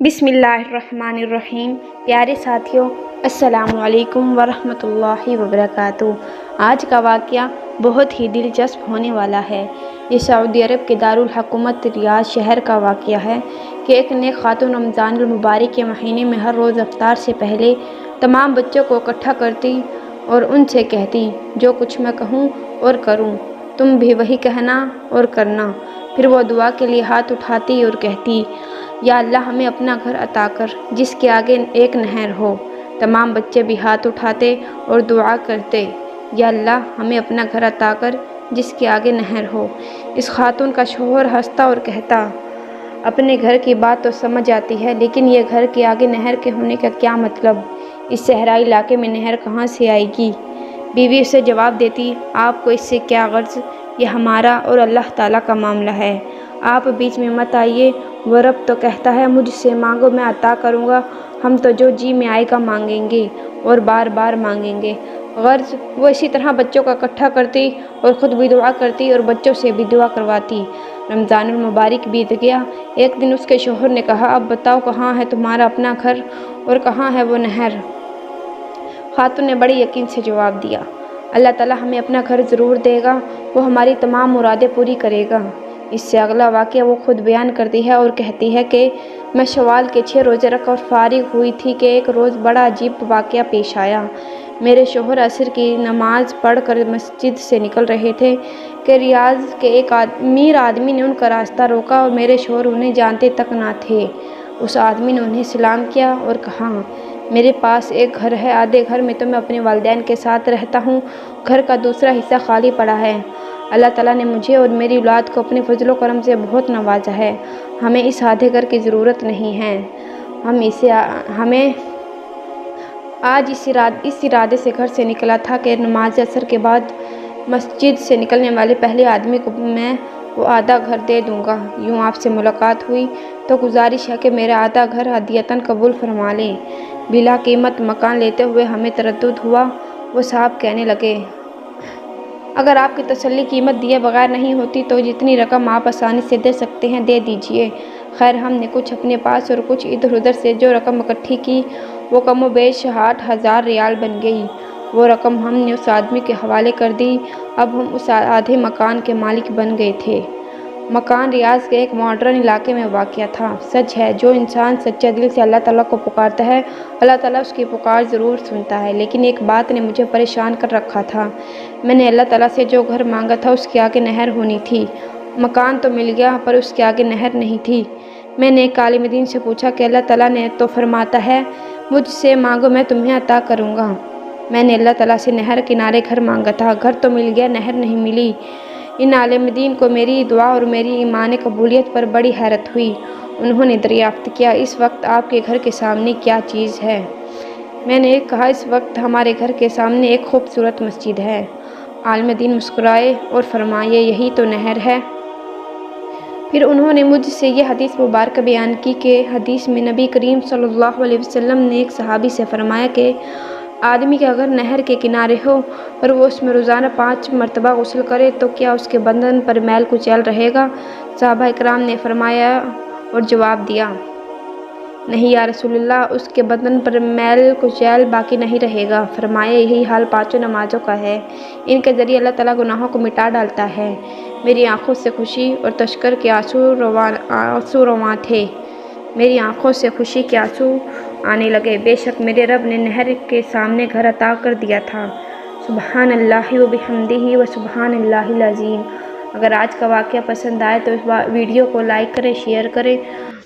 बिस्मिल्लाहिर्रहमानिर्रहीम। प्यारे साथियों, अस्सलामु अलैकुम वरहमतुल्लाहि वबरकातुह। आज का वाक़या बहुत ही दिलचस्प होने वाला है। ये सऊदी अरब के दारुल हुकूमत रियाद शहर का वाक़या है कि एक नेक खातून रमज़ानुल मुबारक के महीने में हर रोज़ इफ्तार से पहले तमाम बच्चों को इकट्ठा करती और उनसे कहती, जो कुछ मैं कहूँ और करूँ तुम भी वही कहना और करना। फिर वो दुआ के लिए हाथ उठाती और कहती, या अल्लाह हमें अपना घर अता कर जिसके आगे एक नहर हो। तमाम बच्चे भी हाथ उठाते और दुआ करते, या अल्लाह हमें अपना घर अता कर जिसके आगे नहर हो। इस खातून का शौहर हंसता और कहता, अपने घर की बात तो समझ आती है, लेकिन ये घर के आगे नहर के होने का क्या मतलब? इस सहराई इलाके में नहर कहाँ से आएगी? बीवी उसे जवाब देती, आपको इससे क्या गर्ज? ये हमारा और अल्लाह ताला का मामला है, आप बीच में मत आइए। वो रब तो कहता है, मुझसे मांगो मैं अता करूँगा। हम तो जो जी में आएगा मांगेंगे और बार बार मांगेंगे। गर्ज वो इसी तरह बच्चों का इकट्ठा करती और ख़ुद भी दुआ करती और बच्चों से भी दुआ करवाती। रमज़ानुल मुबारक बीत गया। एक दिन उसके शौहर ने कहा, अब बताओ कहाँ है तुम्हारा अपना घर और कहाँ है वो नहर? खातून ने बड़े यकीन से जवाब दिया, अल्लाह ताला हमें अपना घर ज़रूर देगा, वो हमारी तमाम मुरादें पूरी करेगा। इससे अगला वाक़या वो खुद बयान करती है और कहती है कि मैं शवाल के 6 रोज़े रख और फारिग हुई थी कि एक रोज़ बड़ा अजीब वाक़या पेश आया। मेरे शौहर असर की नमाज़ पढ़ कर मस्जिद से निकल रहे थे कि रियाज के एक अमीर आदमी ने उनका रास्ता रोका और मेरे शौहर उन्हें जानते तक ना थे। उस आदमी ने उन्हें सलाम किया और कहा, मेरे पास एक घर है, आधे घर में तो मैं अपने वालिदैन के साथ रहता हूँ, घर का दूसरा हिस्सा खाली पड़ा है। अल्लाह ताला ने मुझे और मेरी औलाद को अपने फजलो करम से बहुत नवाजा है। हमें इस आधे घर की ज़रूरत नहीं है। हमें आज इस इरादे से घर से निकला था कि नमाज असर के बाद मस्जिद से निकलने वाले पहले आदमी को मैं वो आधा घर दे दूँगा। यूँ आपसे मुलाकात हुई तो गुजारिश है कि मेरा आधा घर हदियतन कबूल फरमा लें। बिला कीमत मकान लेते हुए हमें तरद्दुद हुआ। वो साहब कहने लगे, अगर आपकी तसल्ली कीमत दिए बगैर नहीं होती तो जितनी रकम आप आसानी से दे सकते हैं दे दीजिए। खैर हमने कुछ अपने पास और कुछ इधर उधर से जो रकम इकट्ठी की वो कमो बेश 60,000 रियाल बन गई। वो रकम हमने उस आदमी के हवाले कर दी। अब हम उस आधे मकान के मालिक बन गए थे। मकान रियाज के एक मॉडर्न इलाके में वाक़या था। सच है, जो इंसान सच्चे दिल से अल्लाह ताला को पुकारता है, अल्लाह ताला उसकी पुकार ज़रूर सुनता है। लेकिन एक बात ने मुझे परेशान कर रखा था। मैंने अल्लाह ताला से जो घर मांगा था उसके आगे नहर होनी थी। मकान तो मिल गया पर उसके आगे नहर नहीं थी। मैंने एक आलिम दीन से पूछा कि अल्लाह ताला ने तो फरमाता है, मुझसे मांगो मैं तुम्हें अता करूँगा। मैंने अल्लाह ताला से नहर किनारे घर मांगा था, घर तो मिल गया, नहर नहीं मिली। इन आलिम दीन को मेरी दुआ और मेरी ईमान कबूलियत पर बड़ी हैरत हुई। उन्होंने दरियाफ्त किया, इस वक्त आपके घर के सामने क्या चीज़ है? मैंने कहा, इस वक्त हमारे घर के सामने एक खूबसूरत मस्जिद है। आलिम दीन मुस्कुराए और फरमाए, यही तो नहर है। फिर उन्होंने मुझसे ये हदीस मुबारक बयान की कि हदीस में नबी करीम सल्लल्लाहु अलैहि वसल्लम ने एक सहाबी से फरमाया कि आदमी के अगर नहर के किनारे हो और वो उसमें रोज़ाना 5 मरतबा गुस्ल करे तो क्या उसके बदन पर मैल कुचैल रहेगा? सहाबा इकराम ने फरमाया और जवाब दिया, नहीं या रसूलल्लाह, उसके बदन पर मैल कुचैल बाकी नहीं रहेगा। फरमाया, यही हाल 5 नमाज़ों का है, इनके ज़रिए अल्लाह ताला गुनाहों को मिटा डालता है। मेरी आँखों से खुशी और तशक्कर के आंसू रवां थे। मेरी आँखों से खुशी के आंसू आने लगे। बेशक मेरे रब ने नहर के सामने घर अता कर दिया था। सुबहान अल्लाहि व बिहम्दिही व सुबहान अल्लाहिल अज़ीम। अगर आज का वाक़या पसंद आए तो इस वीडियो को लाइक करें, शेयर करें।